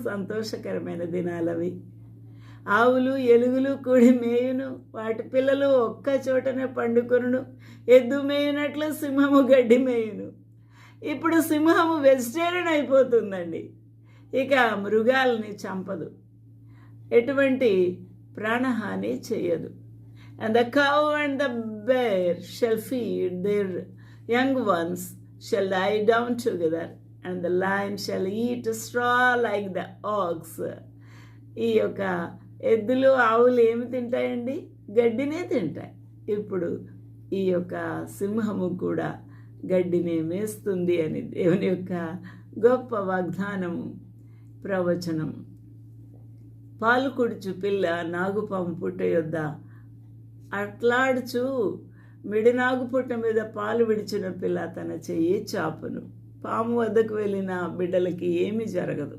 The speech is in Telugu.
సంతోషకరమైన దినాలవి. ఆవులు ఎలుగులు కూడి మేయును, వాటి పిల్లలు ఒక్క చోటనే పండుకొనును. ఎద్దు మేయునట్లు సింహము గడ్డి మేయును. ఇప్పుడు సింహము వెజిటేరియన్ అయిపోతుందండి. ఇక మృగాల్ని చంపదు, ఎటువంటి ప్రాణహాని చేయదు. And the cow and the bear shall feed, their young ones shall lie down together, and the lion shall eat straw like the ox. ఈ యొక్క ఎద్దులు ఆవులు ఏమి తింటాయండి? గడ్డినే తింటాయి. ఇప్పుడు ఈ యొక్క సింహము కూడా గడ్డినే మేస్తుంది అని దేవుని యొక్క గొప్ప వాగ్దానము, ప్రవచనం. పాలు కుడుచు పిల్ల నాగుపాము పుట్ట యొద్ద అట్లాడుచు మిడినాగు పుట్ట మీద పాలు విడిచిన పిల్ల తన చెయ్యి చాపును. పాము వద్దకు వెళ్ళిన బిడ్డలకి ఏమీ జరగదు.